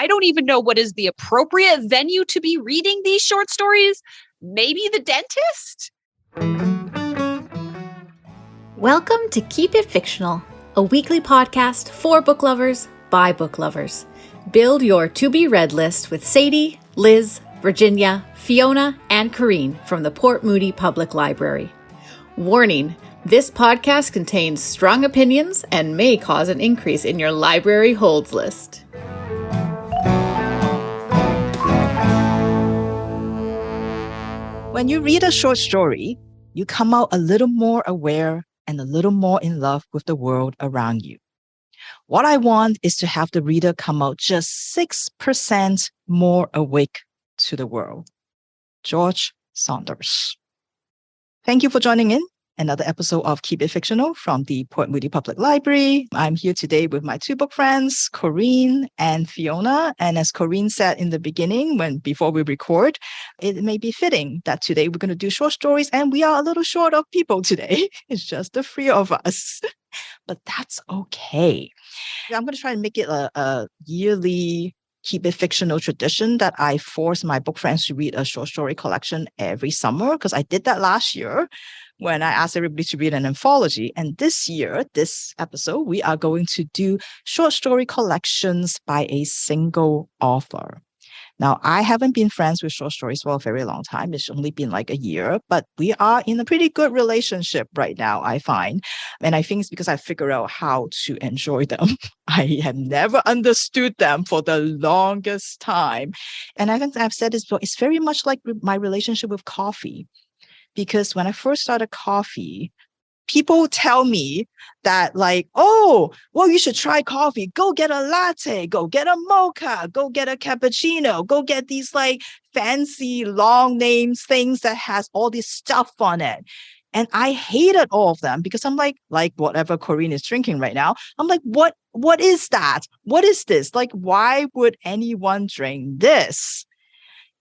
I don't even know what is the appropriate venue to be reading these short stories. Maybe the dentist? Welcome to Keep It Fictional, a weekly podcast for book lovers by book lovers. Build your to-be-read list with Sadie, Liz, Virginia, Fiona, and Corrine from the Port Moody Public Library. Warning, this podcast contains strong opinions and may cause an increase in your library holds list. When you read a short story, you come out a little more aware and a little more in love with the world around you. What I want is to have the reader come out just 6% more awake to the world. George Saunders. Thank you for joining in. Another episode of Keep It Fictional from the Port Moody Public Library. I'm here today with my two book friends, Corrine and Fiona. And as Corrine said in the beginning, before we record, it may be fitting that today we're going to do short stories, and we are a little short of people today. It's just the three of us, but that's okay. I'm going to try and make it a yearly Keep It Fictional tradition that I force my book friends to read a short story collection every summer, because I did that last year when I asked everybody to read an anthology. And this year, this episode, we are going to do short story collections by a single author. Now, I haven't been friends with short stories for a very long time. It's only been like a year, but we are in a pretty good relationship right now, I find. And I think it's because I figured out how to enjoy them. I have never understood them for the longest time. And I think I've said this before, it's very much like my relationship with coffee. Because when I first started coffee, people tell me that you should try coffee. Go get a latte, go get a mocha, go get a cappuccino, go get these fancy long names, things that has all this stuff on it. And I hated all of them because I'm like whatever Corrine is drinking right now. I'm like, what is that? What is this? Why would anyone drink this?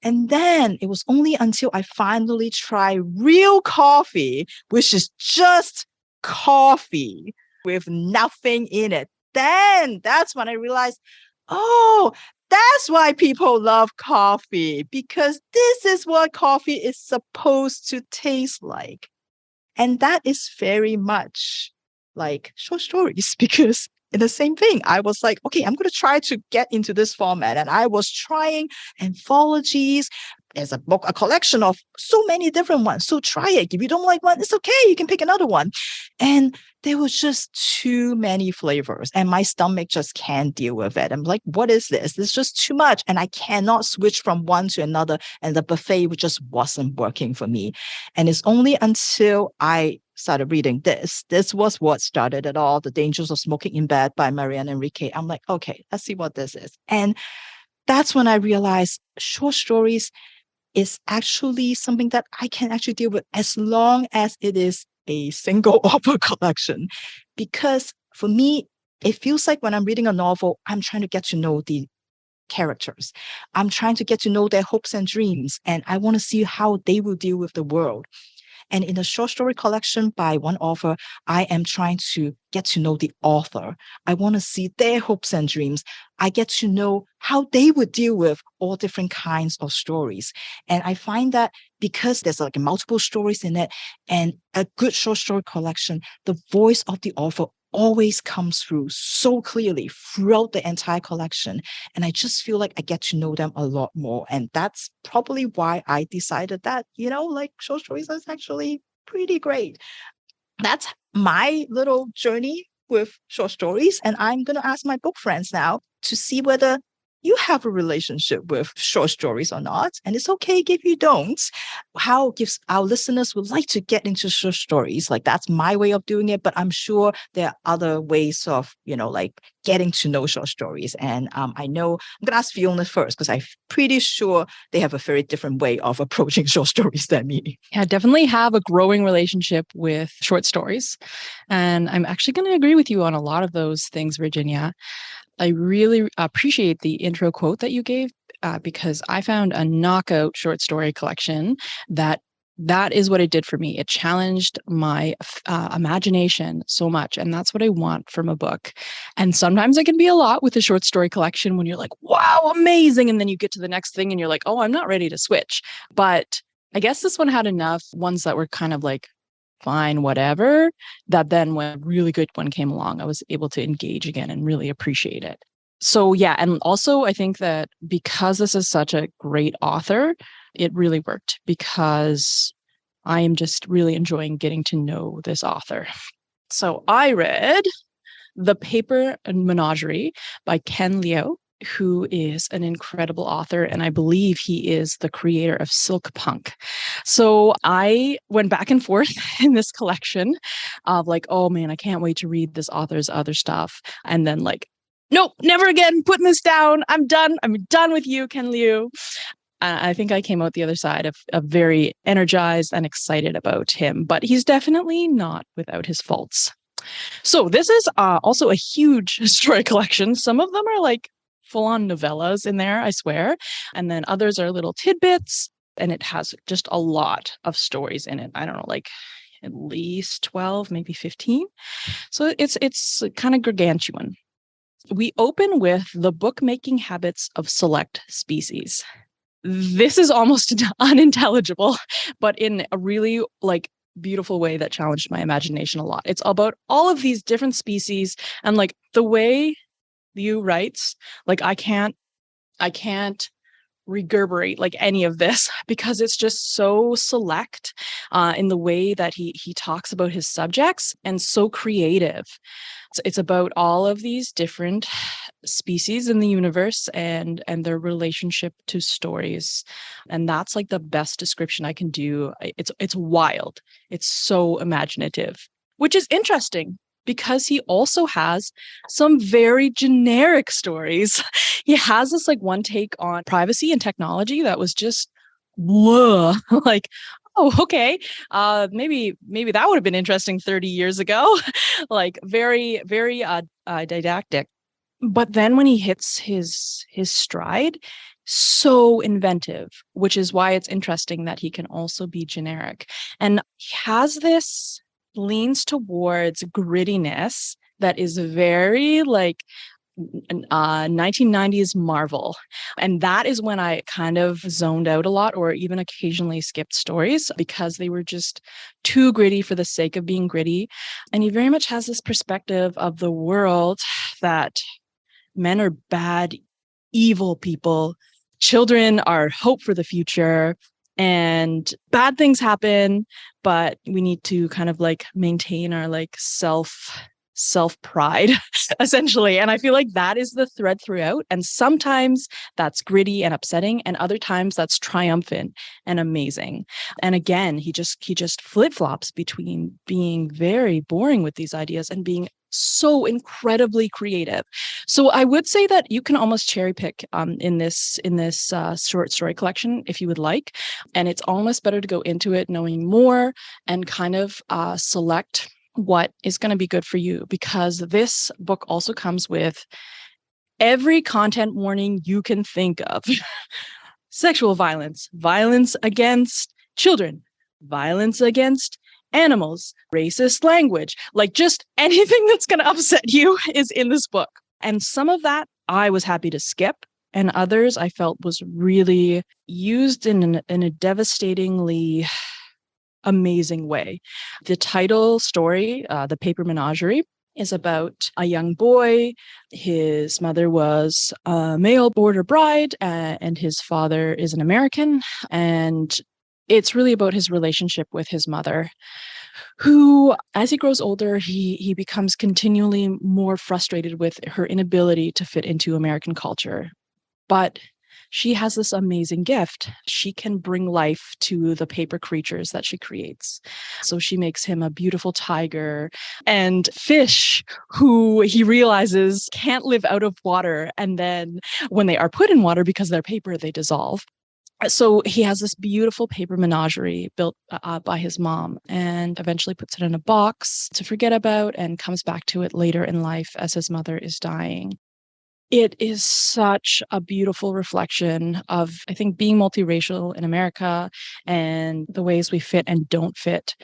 And then it was only until I finally tried real coffee, which is just coffee with nothing in it. Then that's when I realized, that's why people love coffee, because this is what coffee is supposed to taste like. And that is very much like short stories, because in the same thing, I was like, okay, I'm going to try to get into this format. And I was trying anthologies. There's a book, a collection of so many different ones. So try it. If you don't like one, it's okay. You can pick another one. And there was just too many flavors. And my stomach just can't deal with it. I'm like, what is this? This is just too much. And I cannot switch from one to another. And the buffet just wasn't working for me. And it's only until I started reading this was what started it all, The Dangers of Smoking in Bed by Marianne Enrique. I'm like, okay, let's see what this is. And that's when I realized short stories is actually something that I can actually deal with as long as it is a single author collection. Because for me, it feels like when I'm reading a novel, I'm trying to get to know the characters. I'm trying to get to know their hopes and dreams, and I want to see how they will deal with the world. And in a short story collection by one author, I am trying to get to know the author. I want to see their hopes and dreams. I get to know how they would deal with all different kinds of stories. And I find that because there's multiple stories in it and a good short story collection, the voice of the author always comes through so clearly throughout the entire collection. And I just feel like I get to know them a lot more. And that's probably why I decided that, short stories is actually pretty great. That's my little journey with short stories. And I'm going to ask my book friends now to see whether you have a relationship with short stories or not. And it's okay if you don't. How gives our listeners would like to get into short stories. That's my way of doing it. But I'm sure there are other ways of, getting to know short stories. And I know I'm going to ask Fiona first, because I'm pretty sure they have a very different way of approaching short stories than me. Yeah, I definitely have a growing relationship with short stories. And I'm actually going to agree with you on a lot of those things, Virginia. I really appreciate the intro quote that you gave because I found a knockout short story collection that that is what it did for me. It challenged my imagination so much. And that's what I want from a book. And sometimes it can be a lot with a short story collection when you're like, wow, amazing. And then you get to the next thing and you're like, oh, I'm not ready to switch. But I guess this one had enough ones that were kind of like, fine, whatever, that then when a really good one came along, I was able to engage again and really appreciate it. So yeah, and also I think that because this is such a great author, it really worked because I am just really enjoying getting to know this author. So I read The Paper Menagerie by Ken Liu, who is an incredible author, and I believe he is the creator of Silk Punk. So I went back and forth in this collection of like, oh man, I can't wait to read this author's other stuff. And then like, nope, never again, putting this down. I'm done. I'm done with you, Ken Liu. I think I came out the other side of very energized and excited about him, but he's definitely not without his faults. So this is also a huge story collection. Some of them are like full-on novellas in there, I swear. And then others are little tidbits. And it has just a lot of stories in it. I don't know, like at least 12, maybe 15. So it's kind of gargantuan. We open with the bookmaking habits of select species. This is almost unintelligible, but in a really like beautiful way that challenged my imagination a lot. It's about all of these different species and like the way Liu writes, like I can't reverberate like any of this because it's just so select in the way that he talks about his subjects and so creative. It's about all of these different species in the universe and their relationship to stories, and that's like the best description I can do. It's wild. It's so imaginative, which is interesting because he also has some very generic stories. He has this like one take on privacy and technology that was just whoa, like, oh, okay. Maybe that would have been interesting 30 years ago. Like very, very didactic. But then when he hits his stride, so inventive, which is why it's interesting that he can also be generic. And he has this leans towards grittiness that is very like 1990s Marvel. And that is when I kind of zoned out a lot or even occasionally skipped stories because they were just too gritty for the sake of being gritty. And he very much has this perspective of the world that men are bad, evil people. Children are hope for the future. And bad things happen, but we need to kind of like maintain our like self pride essentially. And I feel like that is the thread throughout. And sometimes that's gritty and upsetting, and other times that's triumphant and amazing. And again, he just flip-flops between being very boring with these ideas and being so incredibly creative. So I would say that you can almost cherry pick in this short story collection if you would like. And it's almost better to go into it knowing more and kind of select what is going to be good for you, because this book also comes with every content warning you can think of. Sexual violence, violence against children, violence against animals, racist language, like just anything that's going to upset you is in this book. And some of that I was happy to skip, and others I felt was really used in a devastatingly amazing way. The title story, The Paper Menagerie, is about a young boy. His mother was a male border bride, and his father is an American. And it's really about his relationship with his mother, who, as he grows older, he becomes continually more frustrated with her inability to fit into American culture. But she has this amazing gift. She can bring life to the paper creatures that she creates. So she makes him a beautiful tiger and fish who he realizes can't live out of water. And then when they are put in water, because they're paper, they dissolve. So he has this beautiful paper menagerie built by his mom, and eventually puts it in a box to forget about and comes back to it later in life as his mother is dying. It is such a beautiful reflection of, I think, being multiracial in America and the ways we fit and don't fit.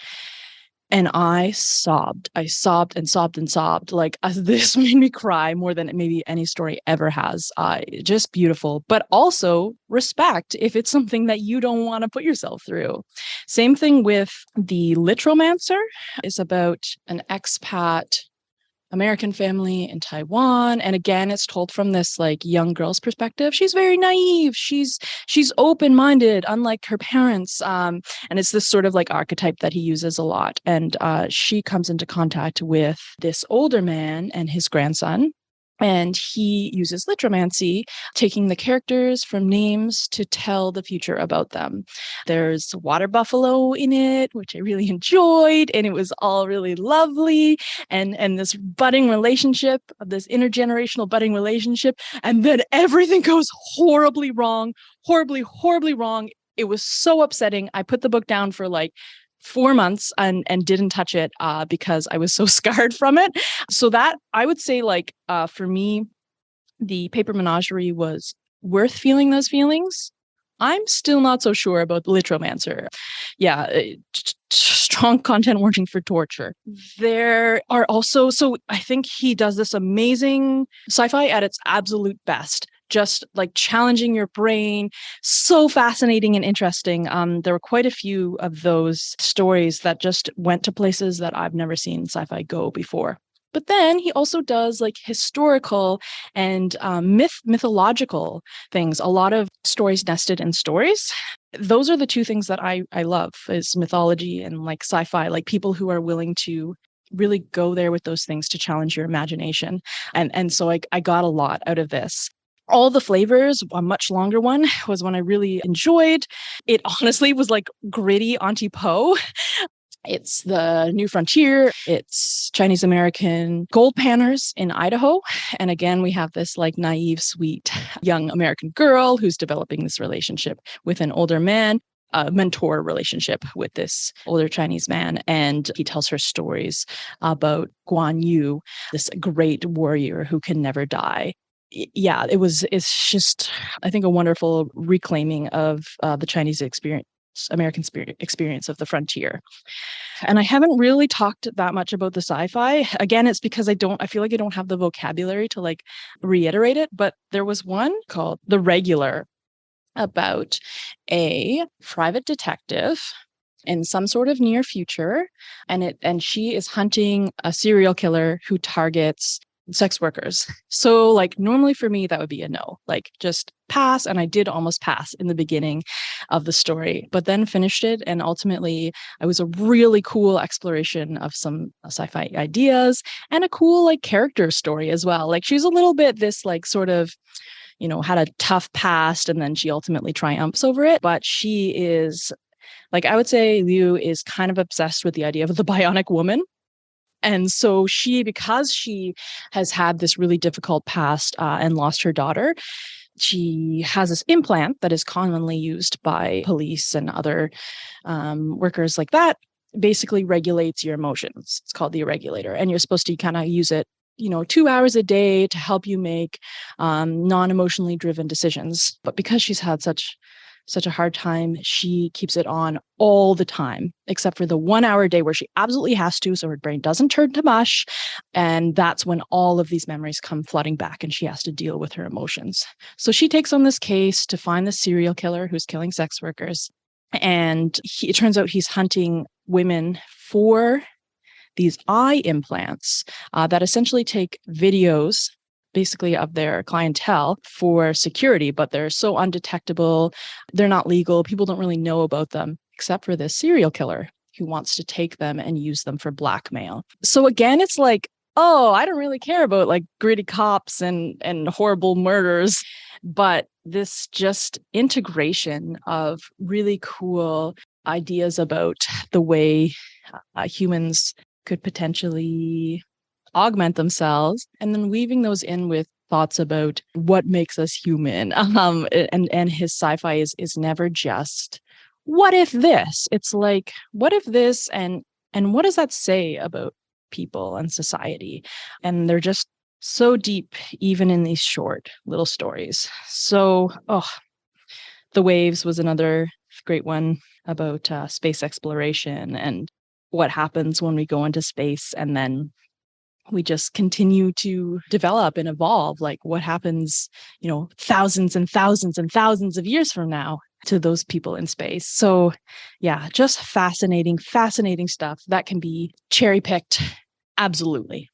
And I sobbed. I sobbed and sobbed and sobbed. Like this made me cry more than maybe any story ever has. Just beautiful, but also respect if it's something that you don't want to put yourself through. Same thing with The Litromancer. It's about an expat American family in Taiwan. And again, it's told from this like young girl's perspective. She's very naive. She's open-minded, unlike her parents. And it's this sort of like archetype that he uses a lot. And she comes into contact with this older man and his grandson. And he uses litromancy, taking the characters from names to tell the future about them. There's water buffalo in it, which I really enjoyed, and it was all really lovely. And this budding relationship, this intergenerational budding relationship, and then everything goes horribly wrong, horribly wrong. It was so upsetting. I put the book down for like 4 months and didn't touch it because I was so scarred from it. So that I would say like for me, the Paper Menagerie was worth feeling those feelings. I'm still not so sure about the Litromancer. Yeah, strong content warning for torture. There are also, so I think he does this amazing sci-fi at its absolute best. Just like challenging your brain, so fascinating and interesting. There were quite a few of those stories that just went to places that I've never seen sci-fi go before. But then he also does like historical and mythological things, a lot of stories nested in stories. Those are the two things that I love, is mythology and like sci-fi, like people who are willing to really go there with those things to challenge your imagination. And so I got a lot out of this. All the Flavors, a much longer one, was one I really enjoyed. It honestly was like gritty Auntie Po. It's the New Frontier. It's Chinese American gold panners in Idaho. And again, we have this like naive, sweet young American girl who's developing this relationship with an older man, a mentor relationship with this older Chinese man. And he tells her stories about Guan Yu, this great warrior who can never die. Yeah, it's just, I think, a wonderful reclaiming of the Chinese experience, American experience of the frontier. And I haven't really talked that much about the sci-fi. Again, it's because I feel like I don't have the vocabulary to like reiterate it, but there was one called The Regular about a private detective in some sort of near future, and she is hunting a serial killer who targets sex workers. So like normally for me, that would be a no, like just pass. And I did almost pass in the beginning of the story, but then finished it. And ultimately it was a really cool exploration of some sci-fi ideas and a cool like character story as well. Like she's a little bit this like sort of, had a tough past and then she ultimately triumphs over it. But she is like, I would say Liu is kind of obsessed with the idea of the bionic woman. And so because she has had this really difficult past and lost her daughter, she has this implant that is commonly used by police and other workers like that, basically regulates your emotions. It's called the regulator. And you're supposed to kind of use it 2 hours a day to help you make non-emotionally driven decisions. But because she's had such a hard time, she keeps it on all the time, except for the 1 hour a day where she absolutely has to, so her brain doesn't turn to mush. And that's when all of these memories come flooding back and she has to deal with her emotions. So she takes on this case to find the serial killer who's killing sex workers. And it turns out he's hunting women for these eye implants that essentially take videos basically of their clientele for security, but they're so undetectable. They're not legal. People don't really know about them, except for this serial killer who wants to take them and use them for blackmail. So again, it's like, oh, I don't really care about like gritty cops and horrible murders, but this just integration of really cool ideas about the way humans could potentially augment themselves, and then weaving those in with thoughts about what makes us human. And his sci-fi is never just what if this? It's like what if this, and what does that say about people and society? And they're just so deep, even in these short little stories. So, The Waves was another great one about space exploration and what happens when we go into space and then we just continue to develop and evolve. Like what happens, thousands and thousands and thousands of years from now to those people in space. So yeah, just fascinating stuff that can be cherry picked. Absolutely.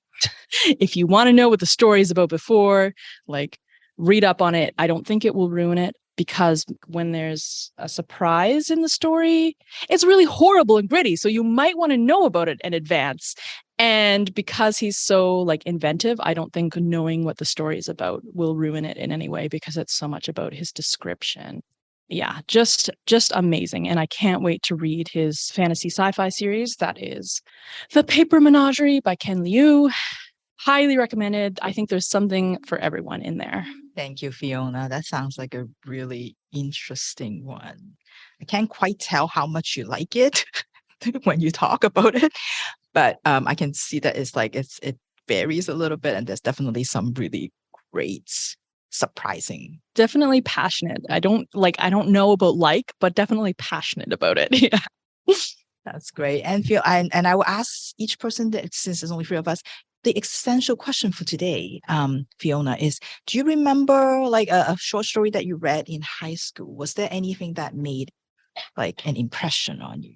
If you want to know what the story is about before, like read up on it. I don't think it will ruin it, because when there's a surprise in the story, it's really horrible and gritty. So you might want to know about it in advance. And because he's so like inventive, I don't think knowing what the story is about will ruin it in any way, because it's so much about his description. Yeah, just amazing. And I can't wait to read his fantasy sci-fi series. That is The Paper Menagerie by Ken Liu. Highly recommended. I think there's something for everyone in there. Thank you, Fiona. That sounds like a really interesting one. I can't quite tell how much you like it when you talk about it, but I can see that it varies a little bit, and there's definitely some really great, surprising. Definitely passionate. I don't know about but definitely passionate about it. Yeah. That's great. And I will ask each person that, since there's only 3 of us, the essential question for today, Fiona, is: do you remember like a short story that you read in high school? Was there anything that made like an impression on you?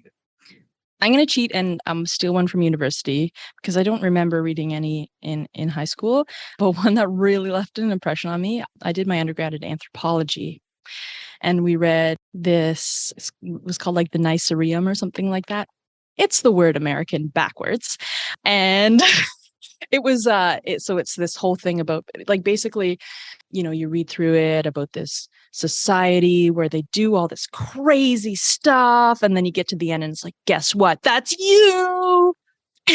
I'm going to cheat and steal one from university, because I don't remember reading any in high school. But one that really left an impression on me, I did my undergrad in anthropology. And we read this, it was called like the Nicereum or something like that. It's the word American backwards. And it was so it's this whole thing about like basically, you read through it about this society where they do all this crazy stuff, and then you get to the end and it's like, guess what? That's you.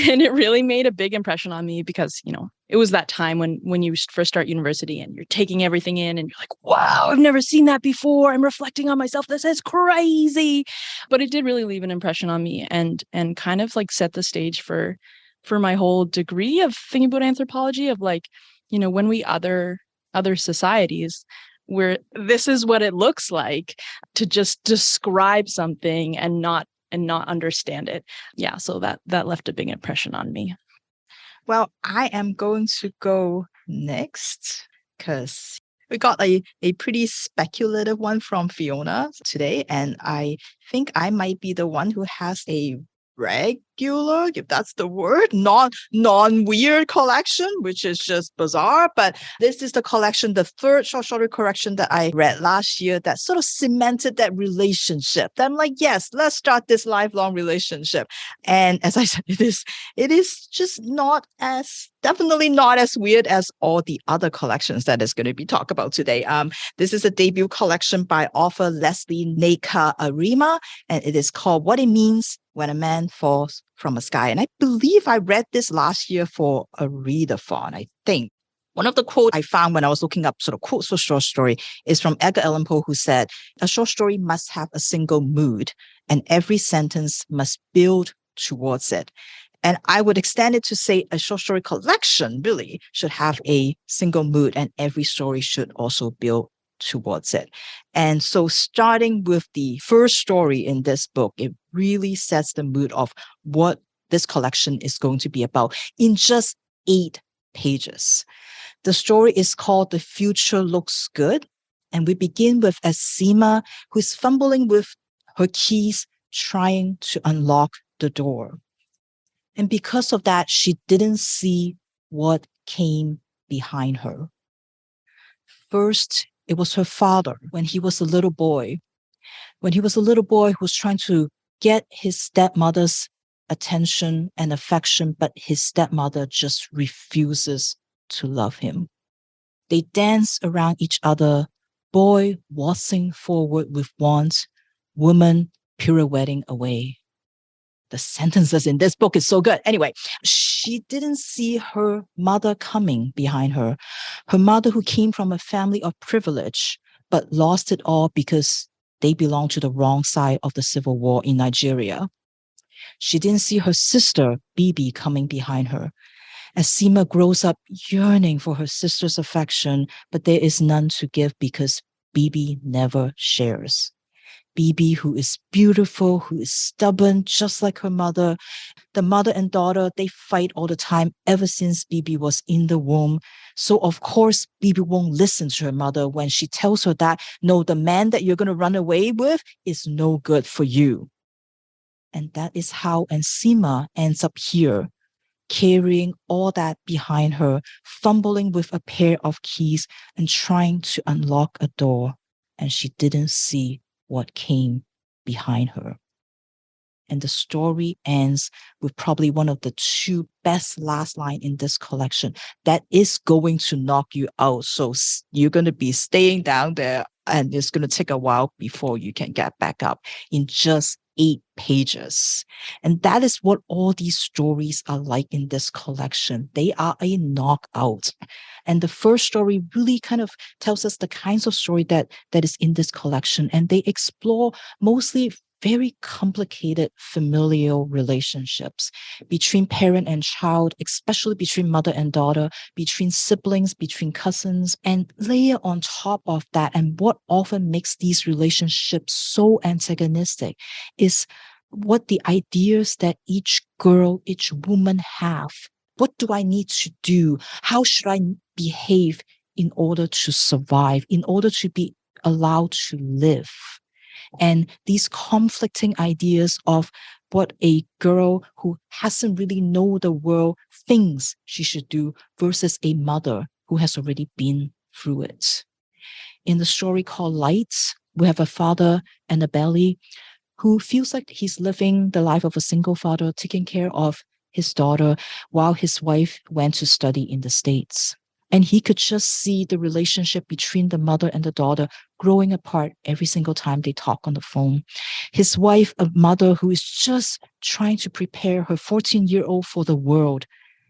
And it really made a big impression on me, because it was that time when you first start university and you're taking everything in and you're like, wow, I've never seen that before. I'm reflecting on myself. This is crazy. But it did really leave an impression on me, and kind of like set the stage for my whole degree of thinking about anthropology, of like, when we other societies, where this is what it looks like to just describe something and not understand it. Yeah, so that left a big impression on me. Well, I am going to go next, because we got a pretty speculative one from Fiona today, and I think I might be the one who has a regular, if that's the word, non-weird collection, which is just bizarre. But this is the collection, the third short story collection that I read last year, that sort of cemented that relationship. That I'm like, yes, let's start this lifelong relationship. And as I said, it is just definitely not as weird as all the other collections that is going to be talked about today. This is a debut collection by author Lesley Nneka Arimah, and it is called What It Means When a Man Falls from a Sky. And I believe I read this last year for a readathon, I think. One of the quotes I found when I was looking up sort of quotes for short story is from Edgar Allan Poe, who said, a short story must have a single mood, and every sentence must build towards it. And I would extend it to say a short story collection really should have a single mood, and every story should also build towards it. And so starting with the first story in this book, it really sets the mood of what this collection is going to be about in just 8 pages. The story is called The Future Looks Good. And we begin with Asima, who's fumbling with her keys, trying to unlock the door. And because of that, she didn't see what came behind her. First, it was her father when he was a little boy. When he was a little boy who was trying to get his stepmother's attention and affection, but his stepmother just refuses to love him. They dance around each other, boy waltzing forward with wand, woman pirouetting away. The sentences in this book is so good. Anyway, she didn't see her mother coming behind her. Her mother, who came from a family of privilege, but lost it all because they belonged to the wrong side of the civil war in Nigeria. She didn't see her sister, Bibi, coming behind her. as Sima grows up yearning for her sister's affection, but there is none to give because Bibi never shares. Bibi, who is beautiful, who is stubborn, just like her mother. The mother and daughter, they fight all the time ever since Bibi was in the womb. So of course, Bibi won't listen to her mother when she tells her that, no, the man that you're going to run away with is no good for you. And that is how Nsima ends up here, carrying all that behind her, fumbling with a pair of keys and trying to unlock a door. And she didn't see what came behind her. And the story ends with probably one of the two best last line in this collection that is going to knock you out. So you're going to be staying down there and it's going to take a while before you can get back up in just 8 pages. And that is what all these stories are like in this collection. They are a knockout. And the first story really kind of tells us the kinds of story that is in this collection. And they explore mostly very complicated familial relationships between parent and child, especially between mother and daughter, between siblings, between cousins, and layer on top of that. And what often makes these relationships so antagonistic is what the ideas that each girl, each woman have. What do I need to do? How should I behave in order to survive, in order to be allowed to live? And these conflicting ideas of what a girl who hasn't really know the world thinks she should do versus a mother who has already been through it. In the story called Lights, we have a father and a belly who feels like he's living the life of a single father, taking care of his daughter while his wife went to study in the States. And he could just see the relationship between the mother and the daughter growing apart every single time they talk on the phone. His wife, a mother who is just trying to prepare her 14-year-old for the world.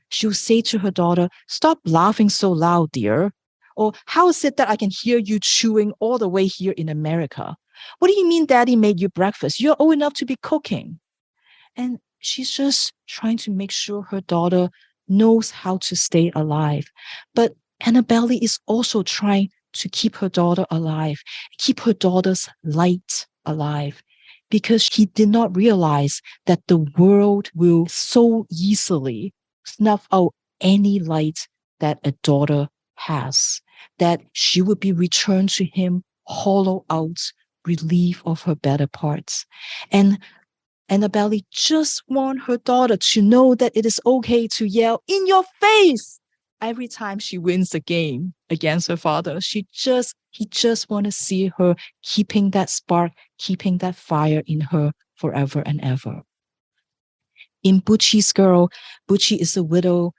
She'll say to her daughter, "Stop laughing so loud, dear." Or, "How is it that I can hear you chewing all the way here in America? What do you mean Daddy made you breakfast? You're old enough to be cooking." And she's just trying to make sure her daughter knows how to stay alive. But Annabelle is also trying to keep her daughter alive, keep her daughter's light alive, because she did not realize that the world will so easily snuff out any light that a daughter has, that she would be returned to him hollow out, relief of her better parts. And Annabelle just want her daughter to know that it is okay to yell in your face every time she wins the game against her father. He just want to see her keeping that spark, keeping that fire in her forever and ever. In Bucci's Girl, Bucci is a widow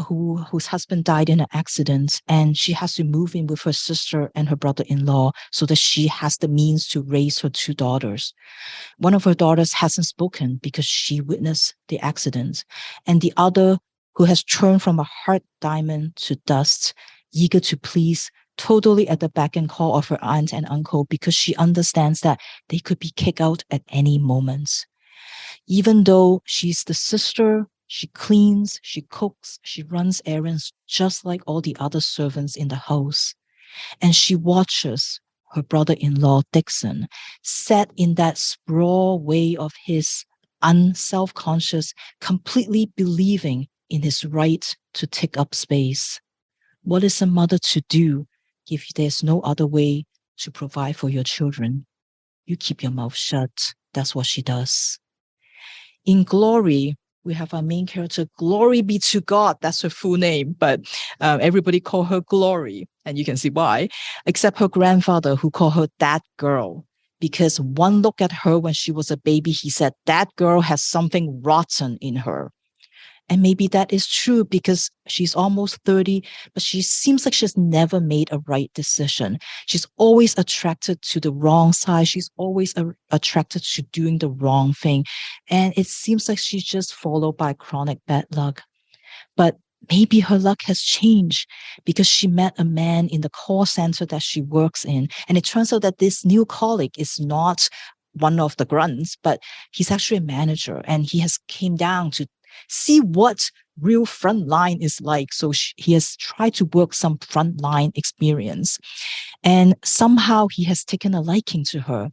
whose husband died in an accident, and she has to move in with her sister and her brother-in-law so that she has the means to raise her 2 daughters. One of her daughters hasn't spoken because she witnessed the accident, and the other, who has turned from a hard diamond to dust, eager to please, totally at the beck and call of her aunt and uncle because she understands that they could be kicked out at any moment. Even though she's the sister, she cleans, she cooks, she runs errands just like all the other servants in the house. And she watches her brother-in-law, Dixon, set in that sprawl way of his, unself-conscious, completely believing in his right to take up space. What is a mother to do if there's no other way to provide for your children? You keep your mouth shut. That's what she does. In Glory, we have our main character, Glory be to God. That's her full name, but everybody call her Glory, and you can see why, except her grandfather, who called her that girl. Because one look at her when she was a baby, he said, that girl has something rotten in her. And maybe that is true because she's almost 30, but she seems like she's never made a right decision. She's always attracted to the wrong side. She's always attracted to doing the wrong thing. And it seems like she's just followed by chronic bad luck. But maybe her luck has changed because she met a man in the call center that she works in. And it turns out that this new colleague is not one of the grunts, but he's actually a manager, and he has came down to see what real frontline is like. So he has tried to work some frontline experience. And somehow he has taken a liking to her.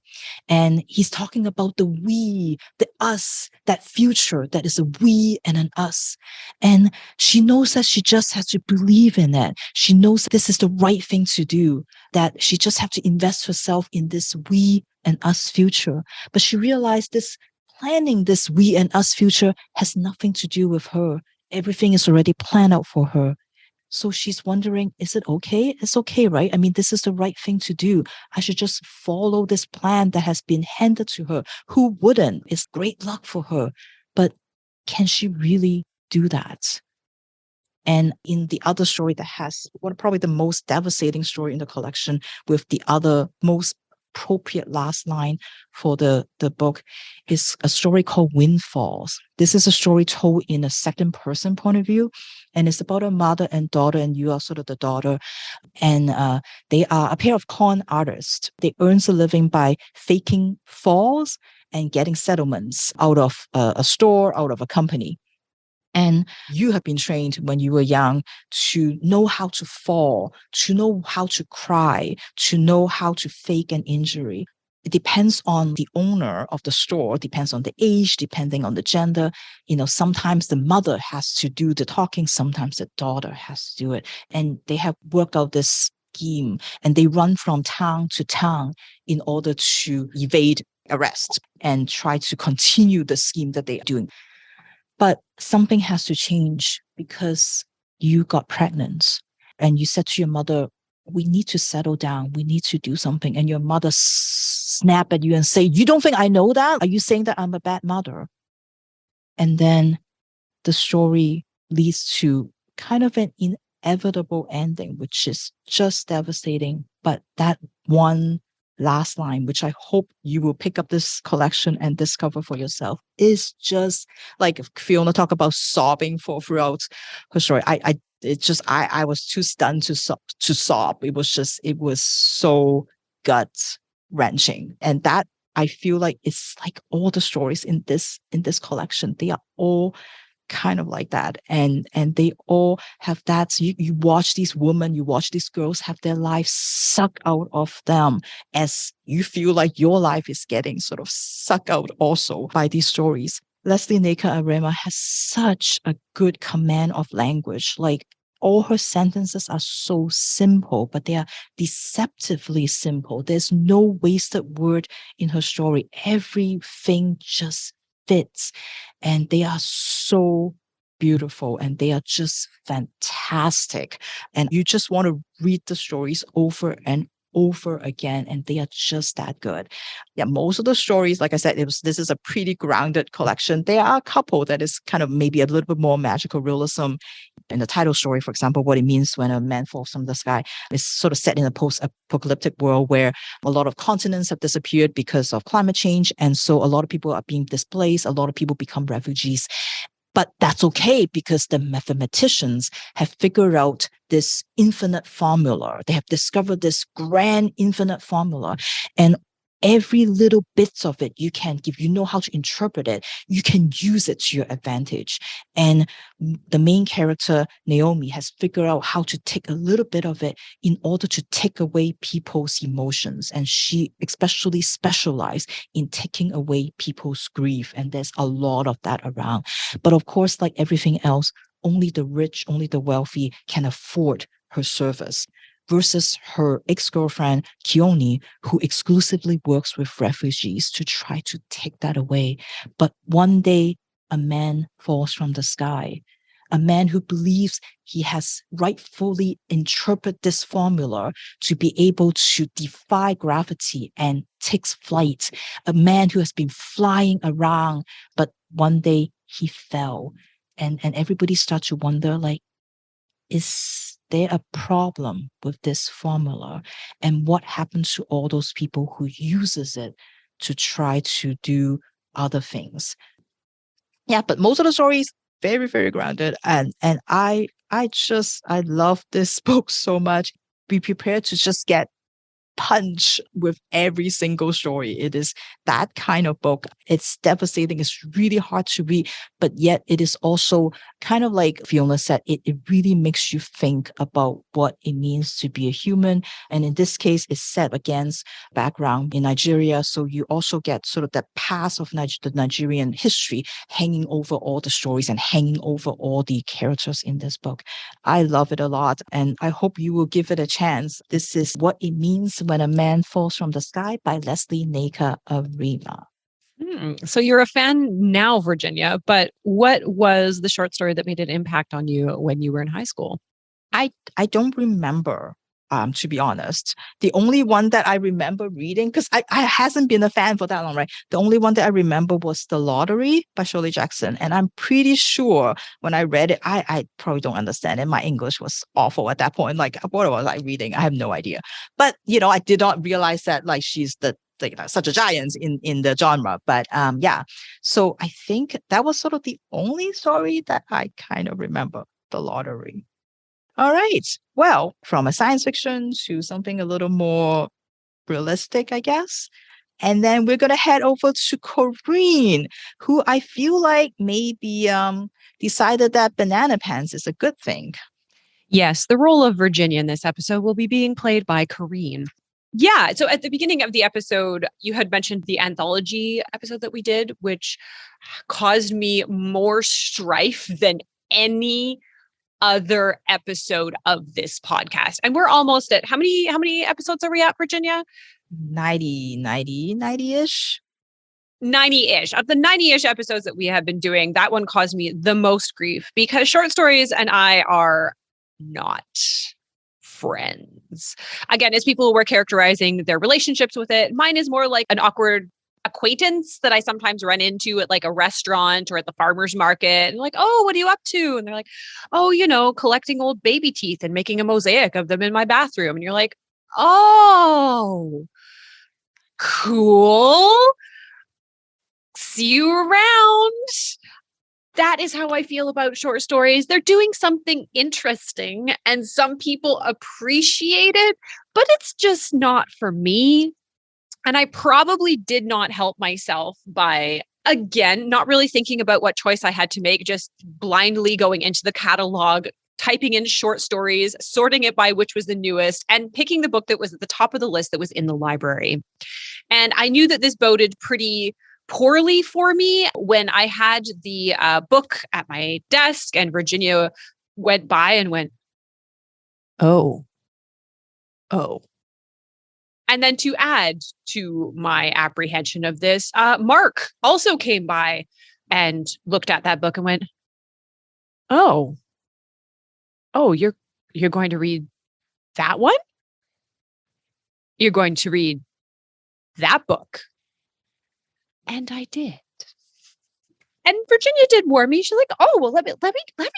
And he's talking about the we, the us, that future that is a we and an us. And she knows that she just has to believe in it. She knows this is the right thing to do, that she just has to invest herself in this we and us future. But she realized this planning this we and us future has nothing to do with her. Everything is already planned out for her. So she's wondering, is it okay? It's okay, right? I mean, this is the right thing to do. I should just follow this plan that has been handed to her. Who wouldn't? It's great luck for her. But can she really do that? And in the other story that has probably the most devastating story in the collection, with the other most appropriate last line for the book, is a story called Windfalls. This is a story told in a second person point of view, and it's about a mother and daughter, and you are sort of the daughter, and they are a pair of con artists. They earn a living by faking falls and getting settlements out of a store, out of a company. And you have been trained when you were young to know how to fall, to know how to cry, to know how to fake an injury. It depends on the owner of the store, depends on the age, depending on the gender. Sometimes the mother has to do the talking, sometimes the daughter has to do it. And they have worked out this scheme, and they run from town to town in order to evade arrest and try to continue the scheme that they are doing. But something has to change because you got pregnant and you said to your mother, we need to settle down. We need to do something. And your mother snapped at you and say, you don't think I know that? Are you saying that I'm a bad mother? And then the story leads to kind of an inevitable ending, which is just devastating. But that one last line, which I hope you will pick up this collection and discover for yourself, is just like Fiona talked about sobbing throughout her story. I was too stunned to sob. It was so gut wrenching. And that, I feel like, it's like all the stories in this collection. They are all kind of like that, and they all have that. So you watch these women, you watch these girls have their lives sucked out of them, as you feel like your life is getting sort of sucked out also by these stories. Lesley Nneka Arimah has such a good command of language. Like, all her sentences are so simple, but they are deceptively simple. There's no wasted word in her story. Everything just fits, and they are so beautiful, and they are just fantastic. And you just want to read the stories over and over again, and they are just that good. Yeah, most of the stories, like I said, this is a pretty grounded collection. There are a couple that is kind of maybe a little bit more magical realism. In the title story, for example, what it means when a man falls from the sky is sort of set in a post-apocalyptic world where a lot of continents have disappeared because of climate change. And so a lot of people are being displaced. A lot of people become refugees. But that's okay, because the mathematicians have figured out this infinite formula. They have discovered this grand infinite formula. And every little bits of it, if you know how to interpret it, you can use it to your advantage. And the main character, Naomi, has figured out how to take a little bit of it in order to take away people's emotions. And she especially specialized in taking away people's grief. And there's a lot of that around. But of course, like everything else, only the rich, only the wealthy can afford her service, versus her ex-girlfriend, Keone, who exclusively works with refugees to try to take that away. But one day, a man falls from the sky, a man who believes he has rightfully interpreted this formula to be able to defy gravity and takes flight, a man who has been flying around, but one day he fell. And everybody starts to wonder, like, is there a problem with this formula? And what happens to all those people who uses it to try to do other things? Yeah, but most of the stories very, very grounded. And I love this book so much. Be prepared to just get punch with every single story. It is that kind of book. It's devastating. It's really hard to read, but yet it is also kind of like Fiona said, it really makes you think about what it means to be a human. And in this case, it's set against background in Nigeria. So you also get sort of that past of the Nigerian history hanging over all the stories and hanging over all the characters in this book. I love it a lot, and I hope you will give it a chance. This is What It Means When a Man Falls from the Sky by Lesley Nneka Arimah. So you're a fan now, Virginia, but what was the short story that made an impact on you when you were in high school? I don't remember, to be honest. The only one that I remember reading, because I hasn't been a fan for that long, right? The only one that I remember was The Lottery by Shirley Jackson. And I'm pretty sure when I read it, I probably don't understand it. My English was awful at that point. Like, what was I reading? I have no idea. But, I did not realize that like she's such a giant in the genre. But yeah, so I think that was sort of the only story that I kind of remember, The Lottery. All right. Well, from a science fiction to something a little more realistic, I guess. And then we're going to head over to Corinne, who I feel like maybe decided that banana pants is a good thing. Yes, the role of Virginia in this episode will be being played by Corinne. Yeah, so at the beginning of the episode, you had mentioned the anthology episode that we did, which caused me more strife than any other episode of this podcast. And we're almost at how many episodes are we at, Virginia? 90-ish. 90-ish. Of the 90-ish episodes that we have been doing, that one caused me the most grief because short stories and I are not friends. Again, as people were characterizing their relationships with it, mine is more like an awkward acquaintance that I sometimes run into at like a restaurant or at the farmer's market and like, oh, what are you up to? And they're like, oh, collecting old baby teeth and making a mosaic of them in my bathroom. And you're like, oh, cool. See you around. That is how I feel about short stories. They're doing something interesting and some people appreciate it, but it's just not for me. And I probably did not help myself by, again, not really thinking about what choice I had to make, just blindly going into the catalog, typing in short stories, sorting it by which was the newest, and picking the book that was at the top of the list that was in the library. And I knew that this boded pretty poorly for me when I had the book at my desk and Virginia went by and went, oh. And then to add to my apprehension of this, Mark also came by and looked at that book and went, oh, you're going to read that one? You're going to read that book? And I did. And Virginia did warn me. She's like, oh, well, let me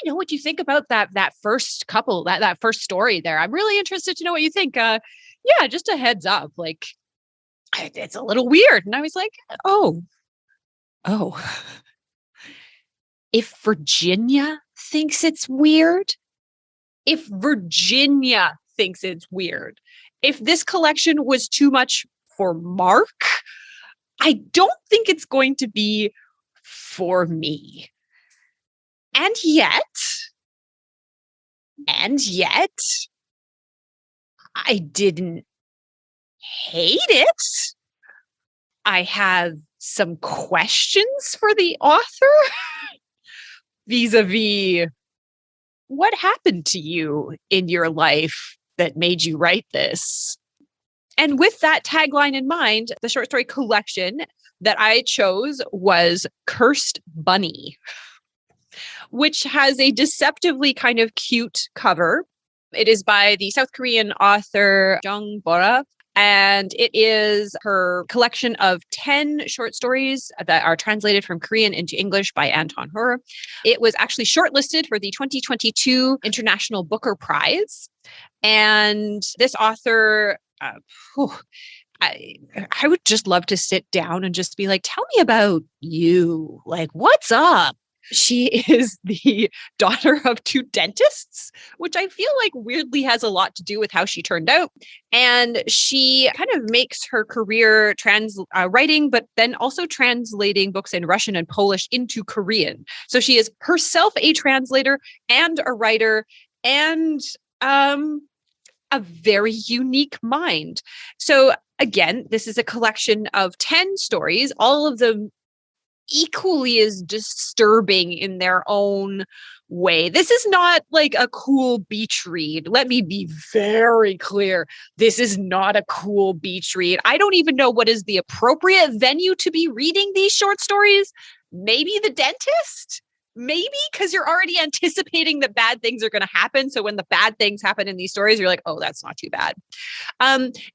know what you think about that first couple, that first story there. I'm really interested to know what you think. Yeah, just a heads up. Like, it's a little weird. And I was like, oh. If Virginia thinks it's weird, if this collection was too much for Mark, I don't think it's going to be for me. And yet, I didn't hate it. I have some questions for the author vis-a-vis what happened to you in your life that made you write this. And with that tagline in mind, the short story collection that I chose was Cursed Bunny, which has a deceptively kind of cute cover. It is by the South Korean author Jung Bora, and it is her collection of 10 short stories that are translated from Korean into English by Anton Hur. It was actually shortlisted for the 2022 International Booker Prize. And this author, I would just love to sit down and just be like, tell me about you. Like, what's up? She is the daughter of two dentists, which I feel like weirdly has a lot to do with how she turned out. And she kind of makes her career writing, but then also translating books in Russian and Polish into Korean. So she is herself a translator and a writer and a very unique mind. So again, this is a collection of 10 stories, all of them equally as disturbing in their own way. This is not like a cool beach read. Let me be very clear. This is not a cool beach read. I don't even know what is the appropriate venue to be reading these short stories. Maybe the dentist? Maybe because you're already anticipating that bad things are going to happen. So when the bad things happen in these stories, you're like, oh, that's not too bad.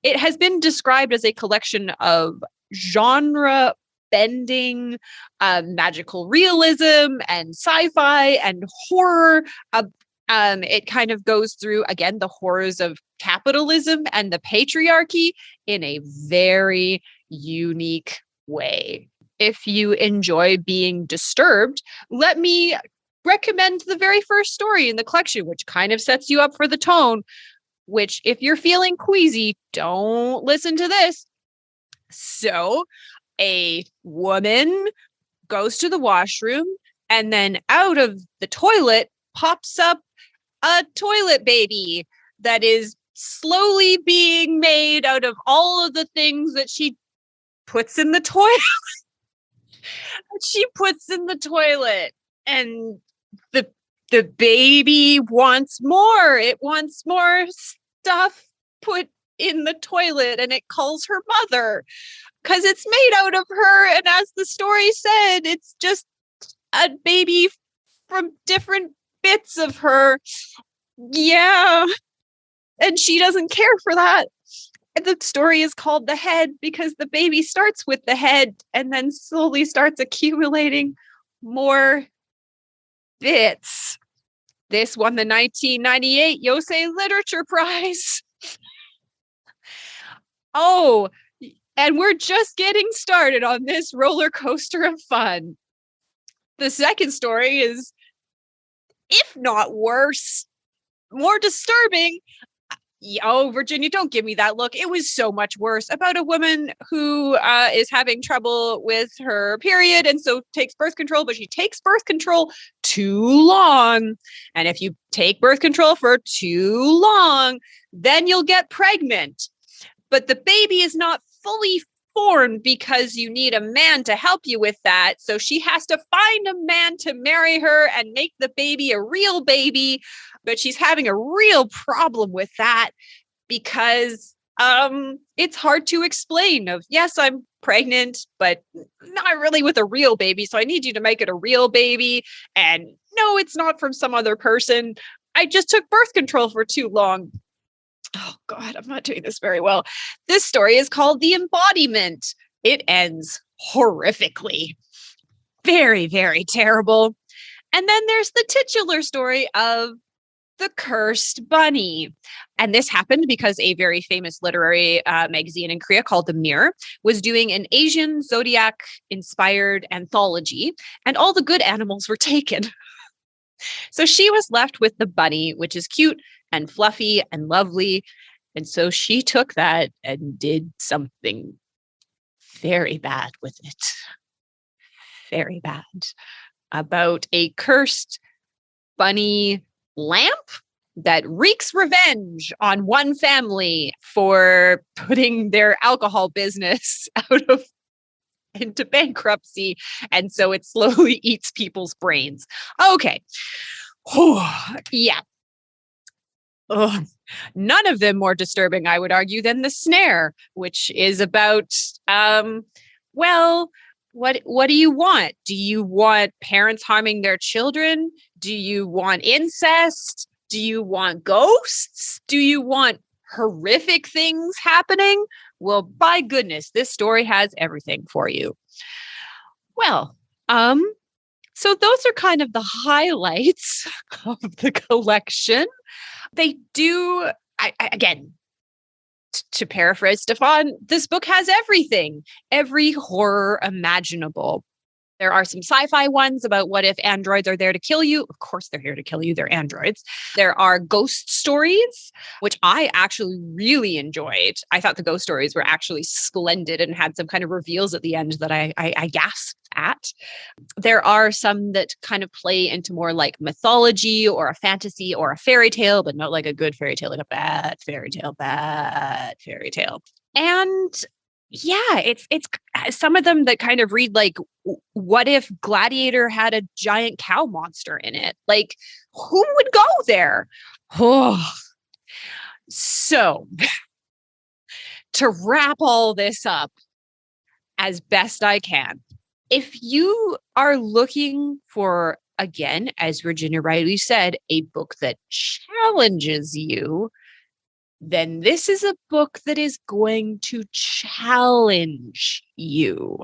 It has been described as a collection of genre bending, magical realism and sci-fi and horror. It kind of goes through, again, the horrors of capitalism and the patriarchy in a very unique way. If you enjoy being disturbed, let me recommend the very first story in the collection, which kind of sets you up for the tone, which if you're feeling queasy, don't listen to this. So a woman goes to the washroom and then out of the toilet pops up a toilet baby that is slowly being made out of all of the things that she puts in the toilet. She puts in the toilet, and the baby wants more. It wants more stuff put in the toilet, and it calls her mother because it's made out of her. And as the story said, it's just a baby from different bits of her. Yeah. And she doesn't care for that. The story is called The Head because the baby starts with the head and then slowly starts accumulating more bits. This won the 1998 Yosei Literature Prize. Oh, and we're just getting started on this roller coaster of fun. The second story is, if not worse, more disturbing. Oh, Virginia, don't give me that look. It was so much worse. About a woman who is having trouble with her period and so takes birth control, but she takes birth control too long. And if you take birth control for too long, then you'll get pregnant. But the baby is not fully formed because you need a man to help you with that. So she has to find a man to marry her and make the baby a real baby. But she's having a real problem with that because it's hard to explain of, yes, I'm pregnant, but not really with a real baby. So I need you to make it a real baby. And no, it's not from some other person. I just took birth control for too long. Oh God, I'm not doing this very well. This story is called The Embodiment. It ends horrifically. Very, very terrible. And then there's the titular story of The Cursed Bunny. And this happened because a very famous literary magazine in Korea called The Mirror was doing an Asian zodiac-inspired anthology, and all the good animals were taken. So she was left with the bunny, which is cute and fluffy and lovely. And so she took that and did something very bad with it. Very bad. About a cursed bunny lamp that wreaks revenge on one family for putting their alcohol business into bankruptcy. And so it slowly eats people's brains. Okay. Yeah. Ugh. None of them more disturbing, I would argue, than The Snare, which is about, well, what do you want? Do you want parents harming their children? Do you want incest? Do you want ghosts? Do you want horrific things happening? Well, by goodness, this story has everything for you. Well, so those are kind of the highlights of the collection. They do, again, to paraphrase Stefan, this book has everything, every horror imaginable. There are some sci-fi ones about what if androids are there to kill you. Of course, they're here to kill you. They're androids. There are ghost stories, which I actually really enjoyed. I thought the ghost stories were actually splendid and had some kind of reveals at the end that I gasped at. There are some that kind of play into more like mythology or a fantasy or a fairy tale, but not like a good fairy tale, like a bad fairy tale, bad fairy tale. And yeah, it's some of them that kind of read like, what if Gladiator had a giant cow monster in it? Like, who would go there? Oh. So, to wrap all this up as best I can, if you are looking for, again, as Virginia Riley said, a book that challenges you, then this is a book that is going to challenge you.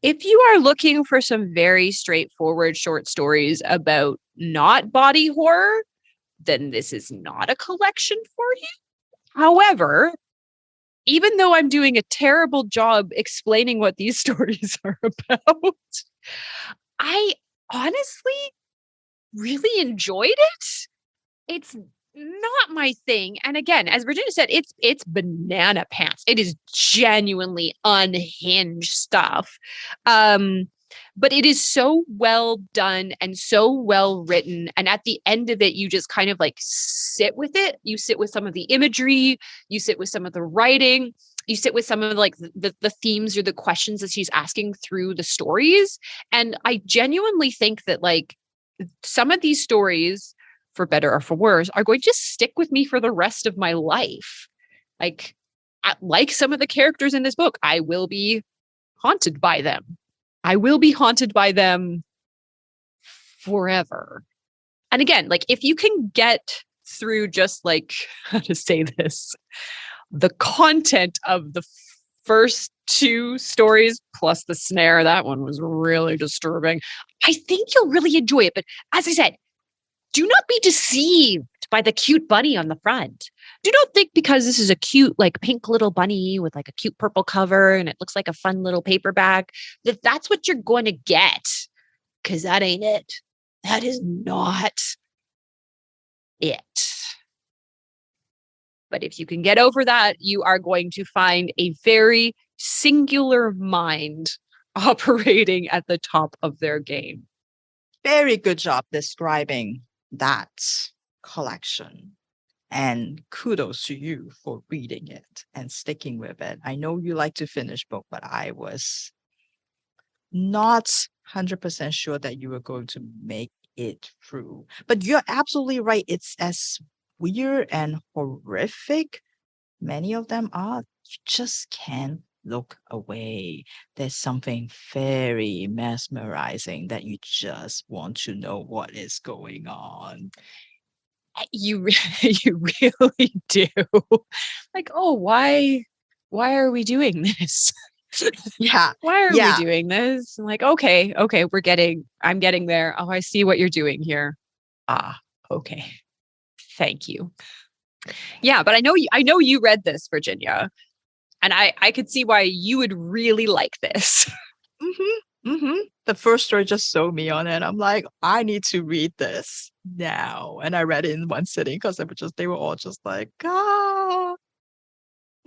If you are looking for some very straightforward short stories about not body horror, then this is not a collection for you. However, even though I'm doing a terrible job explaining what these stories are about, I honestly really enjoyed it. It's not my thing. And again, as Virginia said, it's banana pants. It is genuinely unhinged stuff. But it is so well done and so well written. And at the end of it, you just kind of like sit with it. You sit with some of the imagery, you sit with some of the writing, you sit with some of like the themes or the questions that she's asking through the stories. And I genuinely think that like some of these stories, for better or for worse, are going to stick with me for the rest of my life. Like some of the characters in this book, I will be haunted by them. I will be haunted by them forever. And again, like if you can get through just like, how to say this, the content of the first two stories plus the snare, that one was really disturbing, I think you'll really enjoy it. But as I said, do not be deceived by the cute bunny on the front. Do not think because this is a cute, like pink little bunny with like a cute purple cover and it looks like a fun little paperback, that that's what you're going to get. Because that ain't it. That is not it. But if you can get over that, you are going to find a very singular mind operating at the top of their game. Very good job describing that collection. And kudos to you for reading it and sticking with it. I know you like to finish book, but I was not 100% sure that you were going to make it through. But you're absolutely right. It's as weird and horrific. Many of them are. You just can't look away. There's something very mesmerizing that you just want to know what is going on. You really do. Like, oh, why are we doing this? Yeah. Why are we doing this? I'm like, okay, I'm getting there. Oh, I see what you're doing here. Ah, okay. Thank you. Yeah, but I know you read this, Virginia. And I could see why you would really like this. Mm-hmm. Mm-hmm. The first story just sold me on it. I'm like, I need to read this now. And I read it in one sitting because they were all just like, what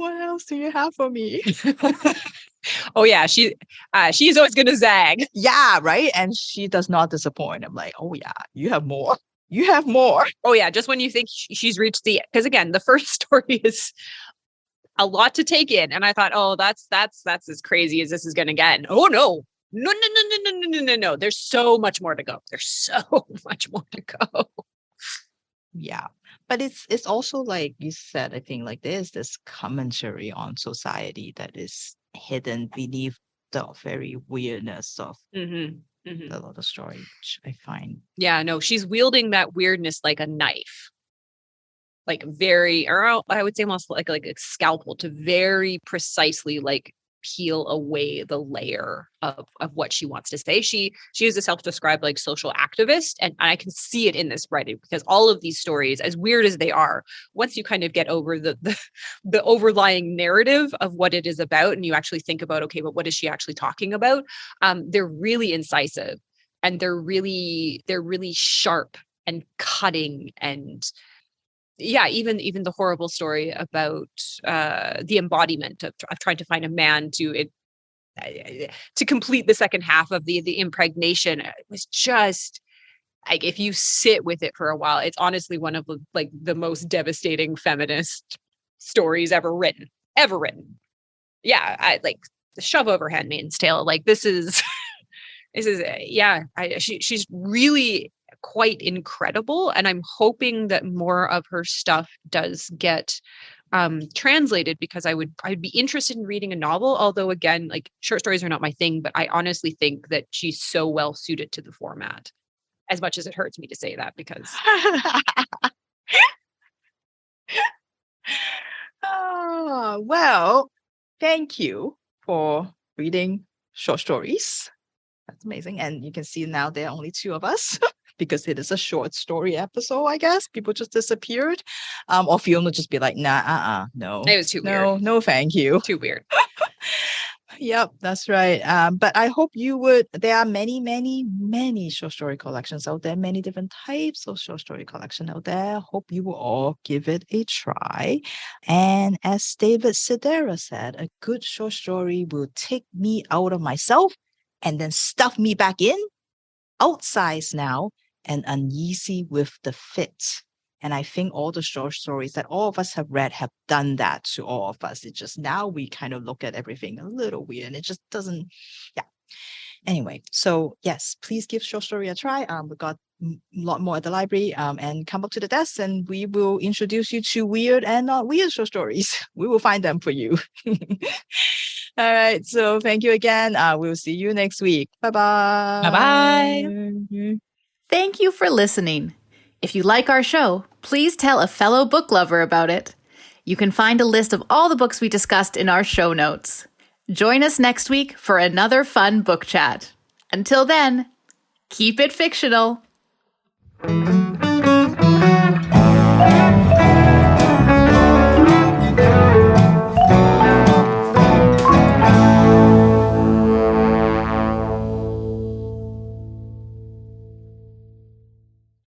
else do you have for me? Oh yeah, she's always gonna zag. Yeah, right. And she does not disappoint. I'm like, oh yeah, you have more. You have more. Oh yeah, just when you think she's reached because again, the first story is a lot to take in, and I thought, oh, that's as crazy as this is gonna get. And, oh no. No. There's so much more to go. There's so much more to go. Yeah. But it's also like you said, I think like there's this commentary on society that is hidden beneath the very weirdness of the little story, which I find. Yeah, no, she's wielding that weirdness like a knife. Like very, or I would say almost like a scalpel to very precisely like peel away the layer of what she wants to say. She is a self-described like social activist, and I can see it in this writing, because all of these stories, as weird as they are, once you kind of get over the overlying narrative of what it is about, and you actually think about, okay, but what is she actually talking about? They're really incisive, and they're really sharp and cutting. And yeah, even the horrible story about the embodiment of trying to find a man to complete the second half of the impregnation. It was just like, if you sit with it for a while, it's honestly one of the most devastating feminist stories ever written. Yeah, I like shove over Handmaid's Tale. Like, this is she's really quite incredible, and I'm hoping that more of her stuff does get translated, because I'd be interested in reading a novel. Although, again, like, short stories are not my thing, but I honestly think that she's so well suited to the format, as much as it hurts me to say that, because well, thank you for reading short stories. That's amazing. And you can see now there are only two of us because it is a short story episode, I guess. People just disappeared. Or Fiona just be like, nah, no. it was too weird. No, thank you. Too weird. Yep, that's right. But I hope you would. There are many, many, many short story collections out there, many different types of short story collection out there. Hope you will all give it a try. And as David Sedaris said, a good short story will take me out of myself and then stuff me back in, outsized now, and uneasy with the fit. And I think all the short stories that all of us have read have done that to all of us. It's just now we kind of look at everything a little weird, and it just doesn't, yeah. Anyway, so yes, please give short story a try. We got a lot more at the library, and come up to the desk and we will introduce you to weird and not weird short stories. We will find them for you. All right. So thank you again. We'll see you next week. Bye-bye. Bye-bye. Thank you for listening. If you like our show, please tell a fellow book lover about it. You can find a list of all the books we discussed in our show notes. Join us next week for another fun book chat. Until then, keep it fictional.